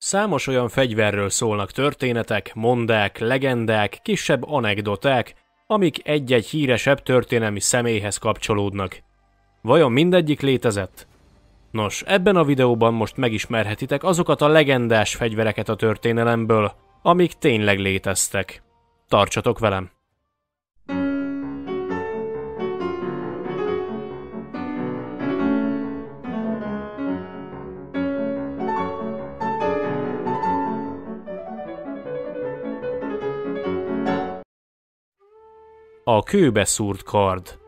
Számos olyan fegyverről szólnak történetek, mondák, legendák, kisebb anekdoták, amik egy-egy híresebb történelmi személyhez kapcsolódnak. Vajon mindegyik létezett? Nos, ebben a videóban most megismerhetitek azokat a legendás fegyvereket a történelemből, amik tényleg léteztek. Tartsatok velem! A kőbe szúrt kard.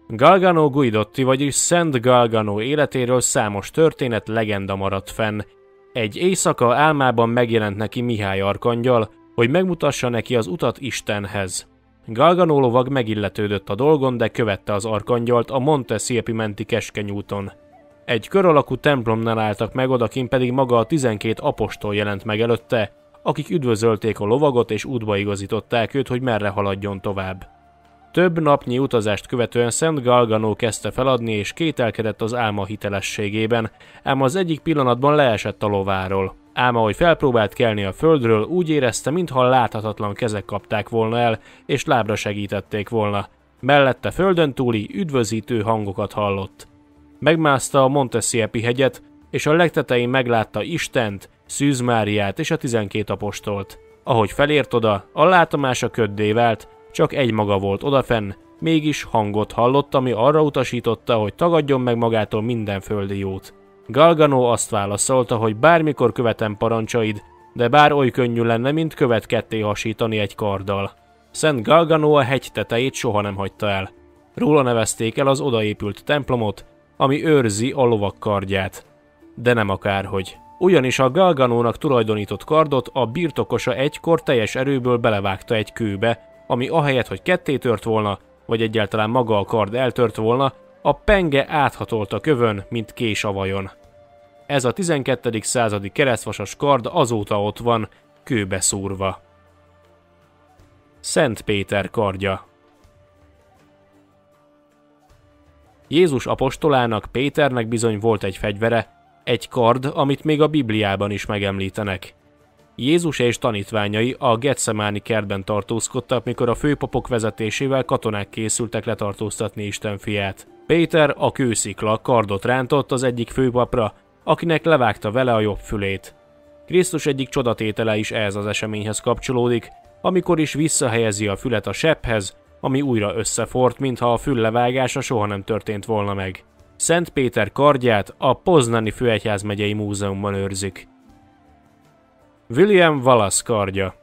Galgano Guidotti, vagyis Szent Galgano életéről számos történet, legenda maradt fenn. Egy éjszaka álmában megjelent neki Mihály arkangyal, hogy megmutassa neki az utat Istenhez. Galgano lovag megilletődött a dolgon, de követte az arkangyalt a Monte Siepi menti keskeny úton. Egy kör alakú templomnál álltak meg, odakint pedig maga a 12 apostol jelent meg előtte, akik üdvözölték a lovagot és útba igazították őt, hogy merre haladjon tovább. Több napnyi utazást követően Szent Galgano kezdte feladni és kételkedett az álma hitelességében, ám az egyik pillanatban leesett a lováról. Ám ahogy felpróbált kelni a földről, úgy érezte, mintha láthatatlan kezek kapták volna el, és lábra segítették volna. Mellette földön túli, üdvözítő hangokat hallott. Megmászta a Monte Siepi hegyet, és a legtetején meglátta Istent, Szűz Máriát és a 12 apostolt. Ahogy felért oda, a látomása köddé vált, csak egymaga volt odafenn, mégis hangot hallott, ami arra utasította, hogy tagadjon meg magától minden földi jót. Galgano azt válaszolta, hogy bármikor követem parancsaid, de bár oly könnyű lenne, mint követ ketté hasítani egy karddal. Szent Galgano a hegy tetejét soha nem hagyta el. Róla nevezték el az odaépült templomot, ami őrzi a lovak kardját. De nem akárhogy. Ugyanis a Galganónak tulajdonított kardot a birtokosa egykor teljes erőből belevágta egy kőbe, ami ahelyett, hogy ketté tört volna, vagy egyáltalán maga a kard eltört volna, a penge áthatolt a kövön, mint kés a vajon. Ez a 12. századi keresztvasas kard azóta ott van, kőbe szúrva. Szent Péter kardja. Jézus apostolának, Péternek bizony volt egy fegyvere, egy kard, amit még a Bibliában is megemlítenek. Jézus és tanítványai a Getsemáni kertben tartózkodtak, mikor a főpapok vezetésével katonák készültek letartóztatni Isten fiát. Péter, a kőszikla, kardot rántott az egyik főpapra, akinek levágta vele a jobb fülét. Krisztus egyik csodatétele is ehhez az eseményhez kapcsolódik, amikor is visszahelyezi a fület a sebbhez, ami újra összefort, mintha a fül levágása soha nem történt volna meg. Szent Péter kardját a Poznani Főegyházmegyei Múzeumban őrzik. William Wallace kardja.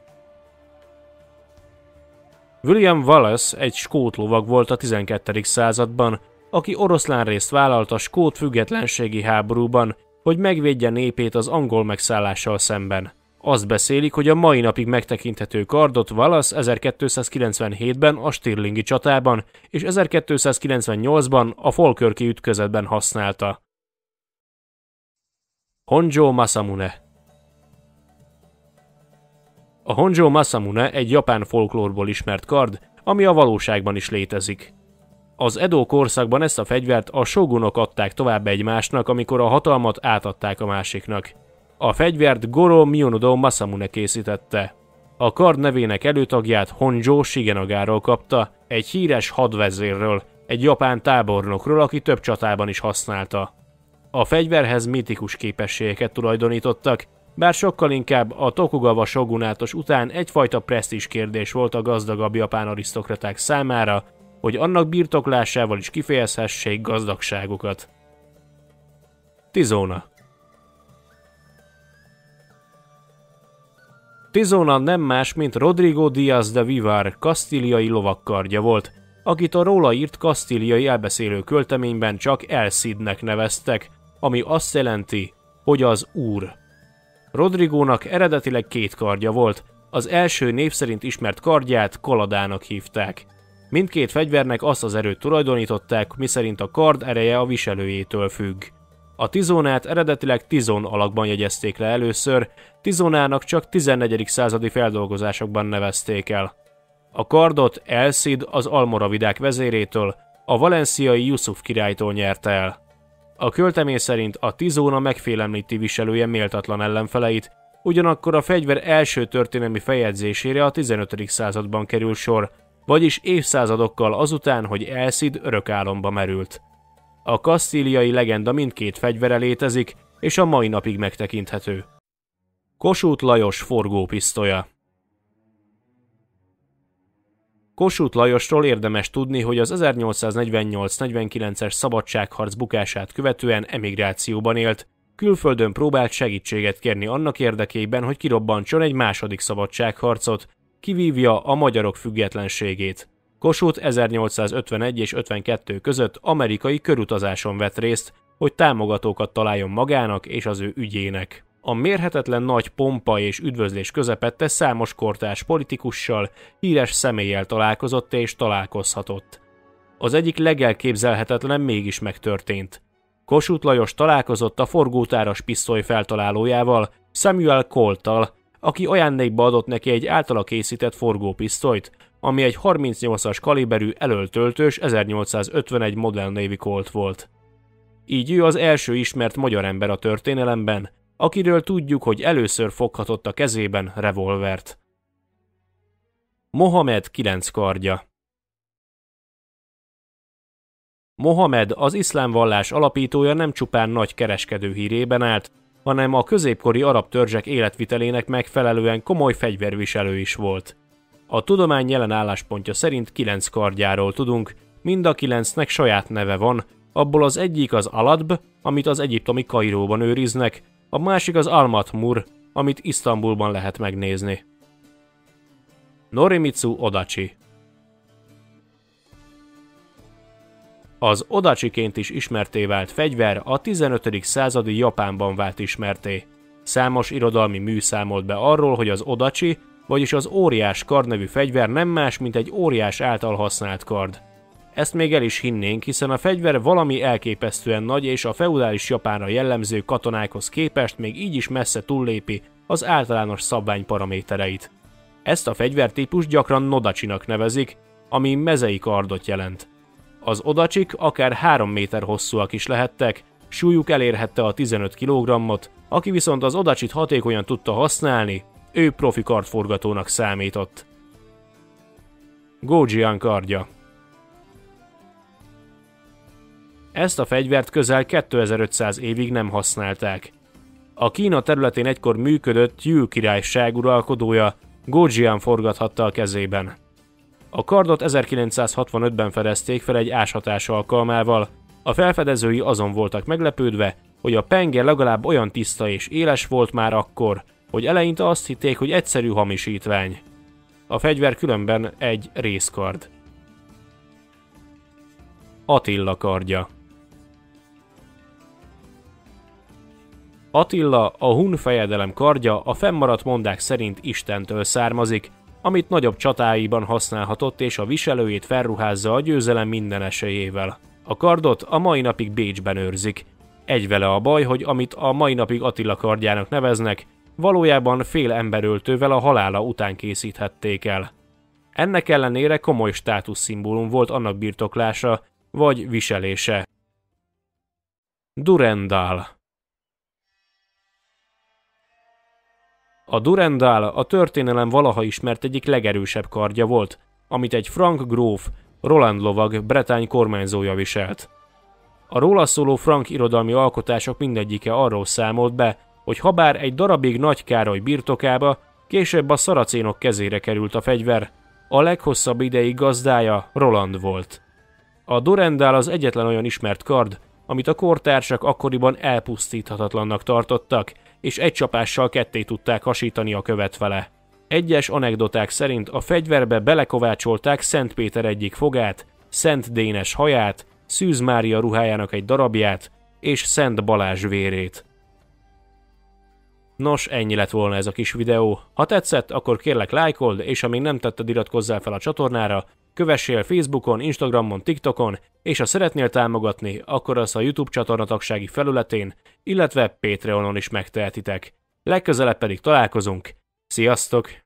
William Wallace egy skót lovag volt a 12. században, aki oroszlánrészt vállalt a skót függetlenségi háborúban, hogy megvédje népét az angol megszállással szemben. Azt beszélik, hogy a mai napig megtekinthető kardot Wallace 1297-ben a Stirlingi csatában és 1298-ban a Falkirki ütközetben használta. Honjo Masamune. A Honjo Masamune egy japán folklórból ismert kard, ami a valóságban is létezik. Az Edo korszakban ezt a fegyvert a shogunok adták tovább egymásnak, amikor a hatalmat átadták a másiknak. A fegyvert Goro Miyunodo Masamune készítette. A kard nevének előtagját Honjo Shigenagáról kapta, egy híres hadvezérről, egy japán tábornokról, aki több csatában is használta. A fegyverhez mitikus képességeket tulajdonítottak, bár sokkal inkább a Tokugawa shogunátus után egyfajta presztízs kérdés volt a gazdagabb japán arisztokraták számára, hogy annak birtoklásával is kifejezhessék gazdagságukat. Tizona. Tizona nem más, mint Rodrigo Díaz de Vivar kasztíliai lovakkardja volt, akit a róla írt kasztíliai elbeszélő költeményben csak El Cidnek neveztek, ami azt jelenti, hogy az úr. Rodrigónak eredetileg 2 kardja volt, az első név szerint ismert kardját Koladának hívták. Mindkét fegyvernek azt az erőt tulajdonították, miszerint a kard ereje a viselőjétől függ. A tizonát eredetileg tizon alakban jegyezték le először, tizonának csak 14. századi feldolgozásokban nevezték el. A kardot El Cid az almoravidák vezérétől, a valenciai Yusuf királytól nyerte el. A költemény szerint a T-zóna megfélemlíti viselője méltatlan ellenfeleit, ugyanakkor a fegyver első történelmi feljegyzésére a 15. században kerül sor, vagyis évszázadokkal azután, hogy El Cid örök álomba merült. A kasztíliai legenda mindkét fegyvere létezik, és a mai napig megtekinthető. Kossuth Lajos forgópisztolya. Kossuth Lajosról érdemes tudni, hogy az 1848-49-es szabadságharc bukását követően emigrációban élt, külföldön próbált segítséget kérni annak érdekében, hogy kirobbantson egy második szabadságharcot, kivívja a magyarok függetlenségét. Kossuth 1851 és 52 között amerikai körutazáson vett részt, hogy támogatókat találjon magának és az ő ügyének. A mérhetetlen nagy pompa és üdvözlés közepette számos kortárs politikussal, híres személlyel találkozott és találkozhatott. Az egyik legelképzelhetetlenebb mégis megtörtént. Kossuth Lajos találkozott a forgótáras pisztoly feltalálójával, Samuel Colttal, aki ajándékba adott neki egy általa készített forgópisztolyt, ami egy 38-as kaliberű elöltöltős 1851 Model Navy Colt volt. Így ő az első ismert magyar ember a történelemben, akiről tudjuk, hogy először foghatott a kezében revolvert. Mohamed 9 kardja. Mohamed, az iszlám vallás alapítója nem csupán nagy kereskedő hírében állt, hanem a középkori arab törzsek életvitelének megfelelően komoly fegyverviselő is volt. A tudomány jelen álláspontja szerint 9 kardjáról tudunk, mind a 9-nek saját neve van, abból az egyik az Aladb, amit az egyiptomi Kairóban őriznek, a másik az Al-Matmur, amit Isztambulban lehet megnézni. Norimitsu Odachi. Az odachiként is ismertté vált fegyver a 15. századi Japánban vált ismertté. Számos irodalmi mű számolt be arról, hogy az odachi, vagyis az óriás kard nevű fegyver nem más, mint egy óriás által használt kard. Ezt még el is hinnénk, hiszen a fegyver valami elképesztően nagy és a feudális Japánra jellemző katonákhoz képest még így is messze túllépi az általános szabvány paramétereit. Ezt a fegyvertípust gyakran nodachinak nevezik, ami mezei kardot jelent. Az odacsik akár 3 méter hosszúak is lehettek, súlyuk elérhette a 15 kg-ot, aki viszont az odacsit hatékonyan tudta használni, ő profi kardforgatónak számított. Gojian kardja. Ezt a fegyvert közel 2500 évig nem használták. A Kína területén egykor működött Yu királyság uralkodója Gojian forgathatta a kezében. A kardot 1965-ben fedezték fel egy ásatás alkalmával, a felfedezői azon voltak meglepődve, hogy a penge legalább olyan tiszta és éles volt már akkor, hogy eleinte azt hitték, hogy egyszerű hamisítvány. A fegyver különben egy részkard. Attila kardja. Attila, a hun fejedelem kardja a fennmaradt mondák szerint Istentől származik, amit nagyobb csatáiban használhatott, és a viselőjét felruházza a győzelem minden esélyével. A kardot a mai napig Bécsben őrzik. Egy vele a baj, hogy amit a mai napig Attila kardjának neveznek, valójában fél emberöltővel a halála után készíthették el. Ennek ellenére komoly státuszszimbólum volt annak birtoklása vagy viselése. Durendal. A Durendal a történelem valaha ismert egyik legerősebb kardja volt, amit egy frank gróf, Roland lovag Bretagne kormányzója viselt. A róla szóló frank irodalmi alkotások mindegyike arról számolt be, hogy habár egy darabig Nagy Károly birtokába, később a szaracénok kezére került a fegyver, a leghosszabb ideig gazdája Roland volt. A Durendal az egyetlen olyan ismert kard, amit a kortársak akkoriban elpusztíthatatlannak tartottak, és egy csapással ketté tudták hasítani a követ vele. Egyes anekdoták szerint a fegyverbe belekovácsolták Szent Péter egyik fogát, Szent Dénes haját, Szűz Mária ruhájának egy darabját és Szent Balázs vérét. Nos, ennyi lett volna ez a kis videó. Ha tetszett, akkor kérlek lájkold, és ha még nem tetted, iratkozzál fel a csatornára, kövessél Facebookon, Instagramon, TikTokon, és ha szeretnél támogatni, akkor azt a YouTube csatorna tagsági felületén, illetve Patreonon is megtehetitek. Legközelebb pedig találkozunk. Sziasztok!